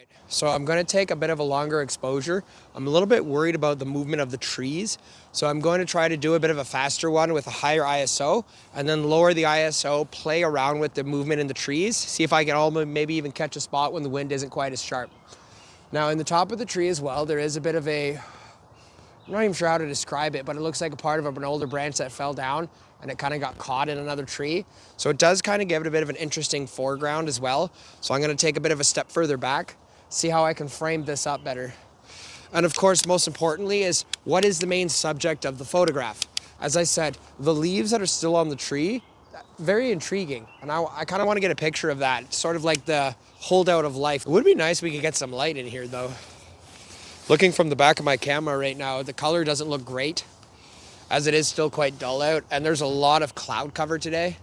right, so I'm going to take a bit of a longer exposure. I'm a little bit worried about the movement of the trees, so I'm going to try to do a bit of a faster one with a higher ISO, and then lower the ISO, play around with the movement in the trees, see if I can maybe even catch a spot when the wind isn't quite as sharp. Now in the top of the tree as well, there is a bit of a, I'm not even sure how to describe it, but it looks like a part of an older branch that fell down and it kind of got caught in another tree. So it does kind of give it a bit of an interesting foreground as well. So I'm going to take a bit of a step further back, see how I can frame this up better. And of course, most importantly is, what is the main subject of the photograph? As I said, the leaves that are still on the tree, very intriguing. And I kind of want to get a picture of that, sort of like the holdout of life. It would be nice if we could get some light in here though. Looking from the back of my camera right now, the color doesn't look great, as it is still quite dull out, and there's a lot of cloud cover today.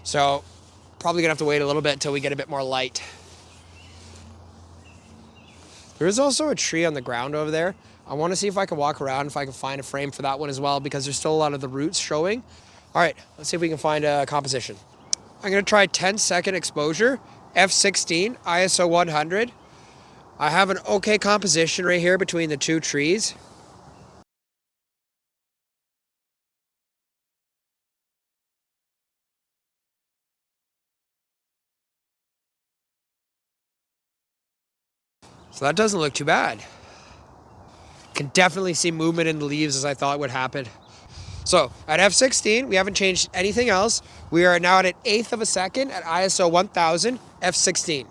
So probably gonna have to wait a little bit until we get a bit more light. There is also a tree on the ground over there. I wanna see if I can walk around, if I can find a frame for that one as well, because there's still a lot of the roots showing. All right, let's see if we can find a composition. I'm gonna try 10-second exposure, f16, ISO 100. I have an okay composition right here between the two trees. So that doesn't look too bad. Can definitely see movement in the leaves as I thought would happen. So at f16, we haven't changed anything else. We are now at an 1/8 of a second at ISO 1000, f16.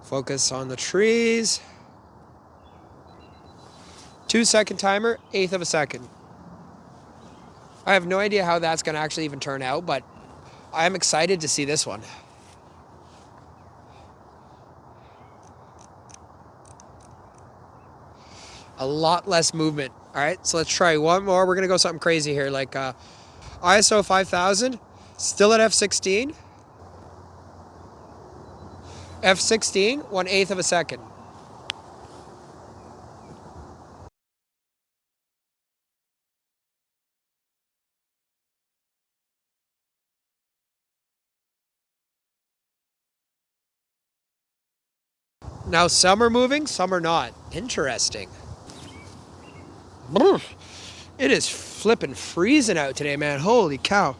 Focus on the trees. 2-second timer, 1/8 of a second. I have no idea how that's gonna actually even turn out, but I'm excited to see this one. A lot less movement. All right, so let's try one more. We're gonna go something crazy here, like ISO 5000, still at f16. f16, 1/8 of a second. Now some are moving, some are not. Interesting. It is flipping freezing out today, man. Holy cow.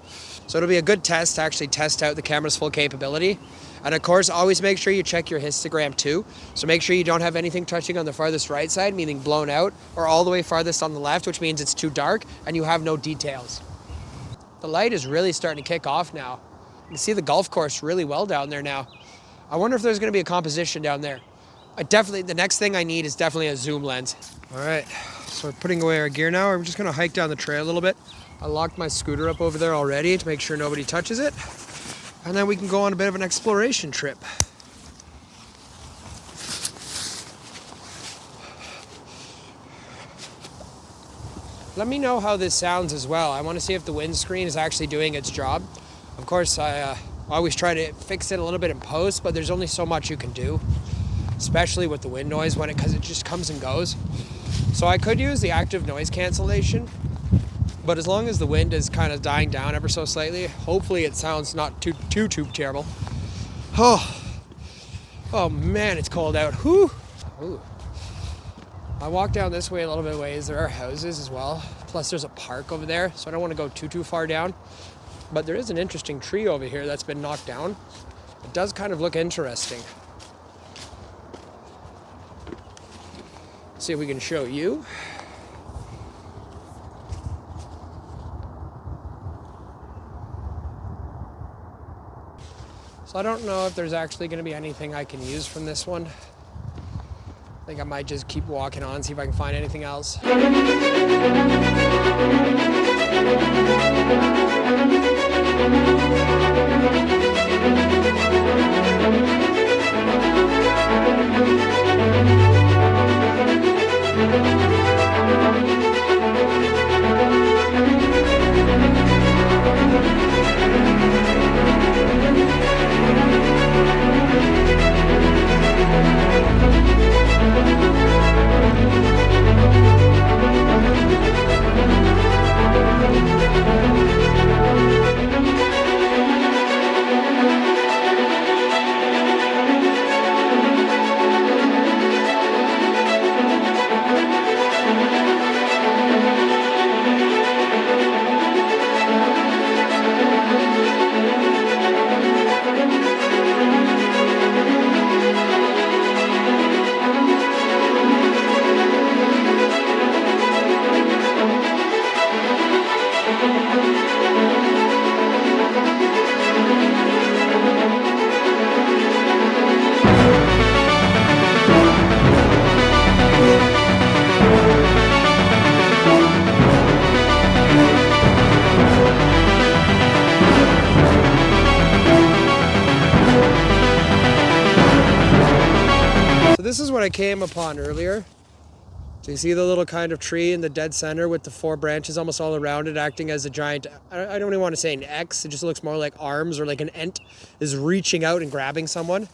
So it'll be a good test to actually test out the camera's full capability. And of course, always make sure you check your histogram too. So make sure you don't have anything touching on the farthest right side, meaning blown out, or all the way farthest on the left, which means it's too dark and you have no details. The light is really starting to kick off now. You can see the golf course really well down there now. I wonder if there's gonna be a composition down there. The next thing I need is definitely a zoom lens. All right, so we're putting away our gear now. We're just gonna hike down the trail a little bit. I locked my scooter up over there already to make sure nobody touches it. And then we can go on a bit of an exploration trip. Let me know how this sounds as well. I wanna see if the windscreen is actually doing its job. Of course, I always try to fix it a little bit in post, but there's only so much you can do, especially with the wind noise because it just comes and goes. So I could use the active noise cancellation, but as long as the wind is kind of dying down ever so slightly, hopefully it sounds not too terrible. Oh man, it's cold out. Whew. Ooh. I walk down this way a little bit of ways. There are houses as well. Plus there's a park over there, so I don't want to go too far down. But there is an interesting tree over here that's been knocked down. It does kind of look interesting. See if we can show you. So I don't know if there's actually going to be anything I can use from this one. I think I might just keep walking on, see if I can find anything else. this is what I came upon earlier. So you see the little kind of tree in the dead center with the 4 branches almost all around it, acting as a giant, I don't even want to say an X, it just looks more like arms, or like an ent is reaching out and grabbing someone.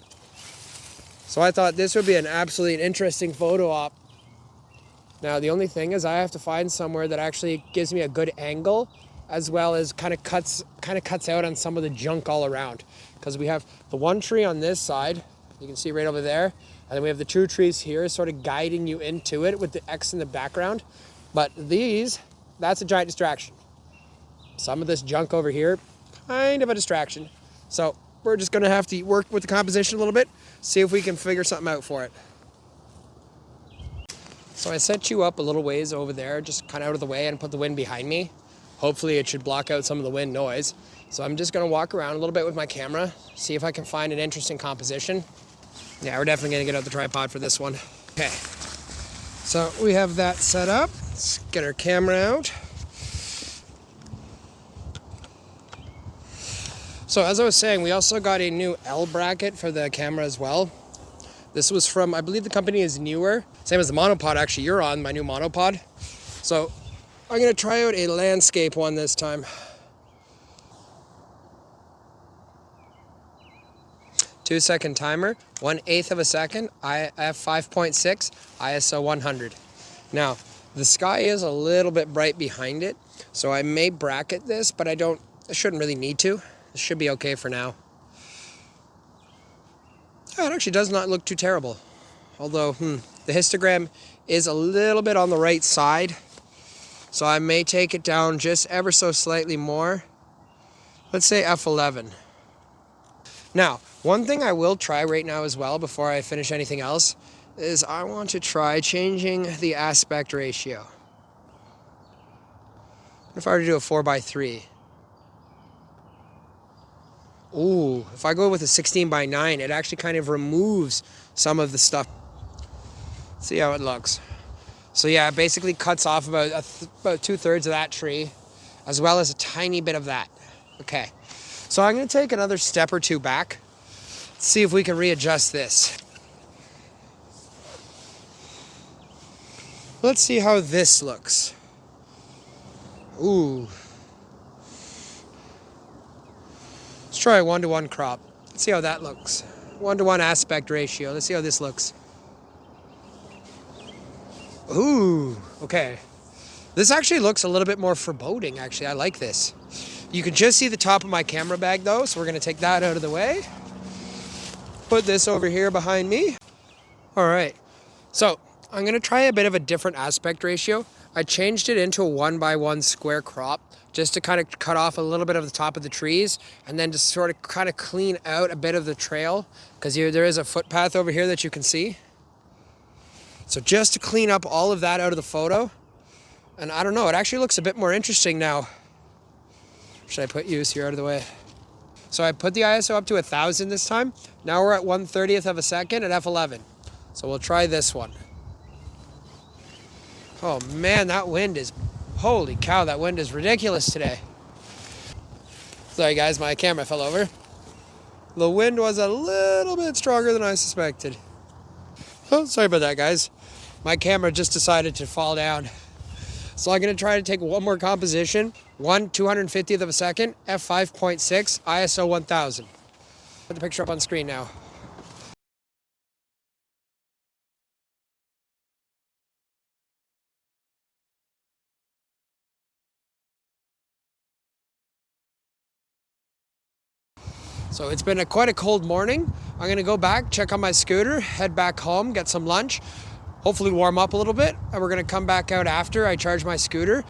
So I thought this would be an absolutely interesting photo op. Now the only thing is I have to find somewhere that actually gives me a good angle, as well as kind of cuts out on some of the junk all around. Because we have the one tree on this side, you can see right over there, and then we have the 2 trees here sort of guiding you into it with the X in the background. But these, that's a giant distraction. Some of this junk over here, kind of a distraction. So we're just gonna have to work with the composition a little bit, see if we can figure something out for it. So I set you up a little ways over there, just kind of out of the way, and put the wind behind me. Hopefully it should block out some of the wind noise. So I'm just gonna walk around a little bit with my camera, see if I can find an interesting composition. Yeah, we're definitely gonna get out the tripod for this one. Okay, so we have that set up. Let's get our camera out. So as I was saying, we also got a new L bracket for the camera as well. This was from, I believe the company is Neewer. Same as the monopod actually you're on, my new monopod. So I'm gonna try out a landscape one this time. 2-second timer, 1/8 of a second, IF 5.6, ISO 100. Now, the sky is a little bit bright behind it, so I may bracket this, but I shouldn't really need to. This should be okay for now. Oh, it actually does not look too terrible. Although, the histogram is a little bit on the right side, so I may take it down just ever so slightly more. Let's say F11. Now, one thing I will try right now as well before I finish anything else is I want to try changing the aspect ratio. What if I were to do a 4:3? Ooh, if I go with a 16:9, it actually kind of removes some of the stuff. See how it looks. So yeah, it basically cuts off about 2/3 of that tree, as well as a tiny bit of that. Okay, so I'm gonna take another step or 2 back, see if we can readjust this. Let's see how this looks. Ooh. Let's try a 1:1 crop. Let's see how that looks. 1:1 aspect ratio. Let's see how this looks. Ooh, okay. This actually looks a little bit more foreboding, actually. I like this. You can just see the top of my camera bag though, so we're gonna take that out of the way. Put this over here behind me. All right, so I'm gonna try a bit of a different aspect ratio. I changed it into a 1:1 square crop, just to kind of cut off a little bit of the top of the trees, and then to sort of kind of clean out a bit of the trail, because there is a footpath over here that you can see. So just to clean up all of that out of the photo. And I don't know, it actually looks a bit more interesting now. Should I put you so you're out of the way? So I put the ISO up to 1000 this time. Now we're at 1/30th of a second at F11. So we'll try this one. Oh man, that wind is, holy cow, that wind is ridiculous today. Sorry guys, my camera fell over. The wind was a little bit stronger than I suspected. Oh, sorry about that guys. My camera just decided to fall down. So I'm gonna try to take one more composition, 1/250th of a second, f5.6, ISO 1000. Put the picture up on screen now. So it's been quite a cold morning. I'm gonna go back, check on my scooter, head back home, get some lunch, hopefully warm up a little bit, and we're gonna come back out after I charge my scooter.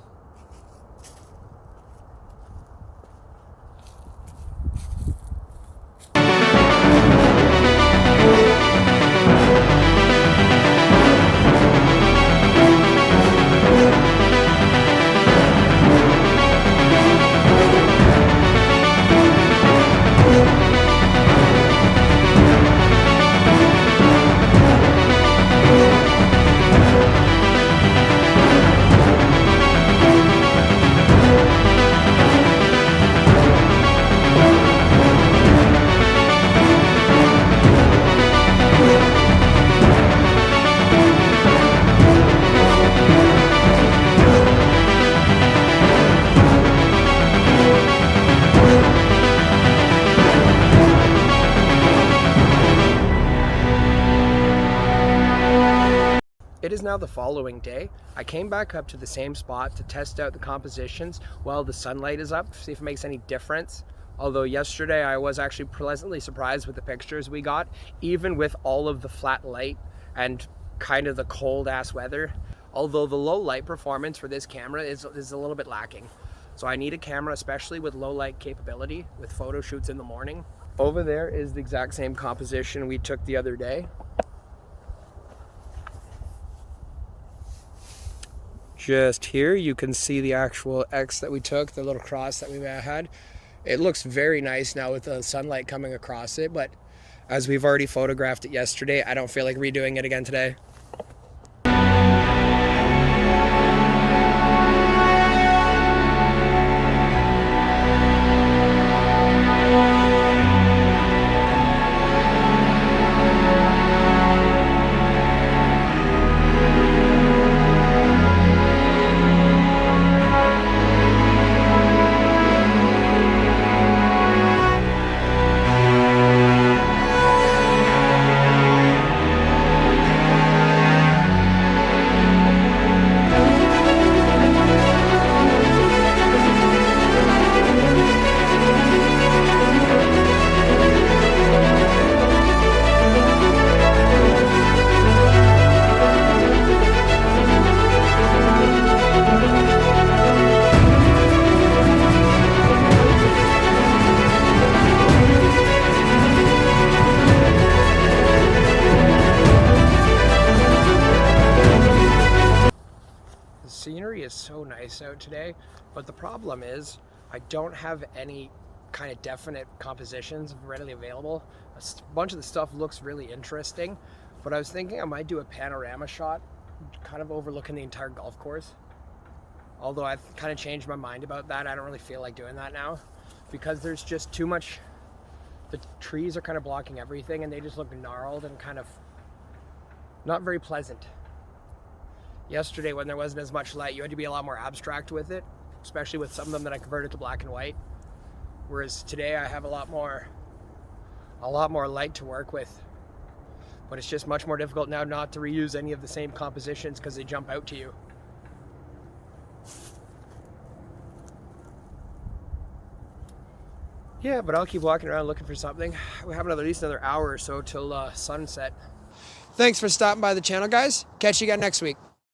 is now the following day. I came back up to the same spot to test out the compositions while the sunlight is up, see if it makes any difference. Although yesterday I was actually pleasantly surprised with the pictures we got, even with all of the flat light and kind of the cold ass weather. Although the low light performance for this camera is a little bit lacking. So I need a camera, especially with low light capability, with photo shoots in the morning. Over there is the exact same composition we took the other day. Just here you can see the actual X that we took, the little cross that we had. It looks very nice now with the sunlight coming across it, but as we've already photographed it yesterday, I don't feel like redoing it again today. Scenery is so nice out today, but the problem is I don't have any kind of definite compositions readily available. A bunch of the stuff looks really interesting, but I was thinking I might do a panorama shot kind of overlooking the entire golf course. Although I've kind of changed my mind about that. I don't really feel like doing that now because there's just too much. The trees are kind of blocking everything and they just look gnarled and kind of not very pleasant. Yesterday, when there wasn't as much light, you had to be a lot more abstract with it, especially with some of them that I converted to black and white. Whereas today I have a lot more light to work with. But it's just much more difficult now not to reuse any of the same compositions because they jump out to you. Yeah, but I'll keep walking around looking for something. We have at least another hour or so till sunset. Thanks for stopping by the channel, guys. Catch you again next week.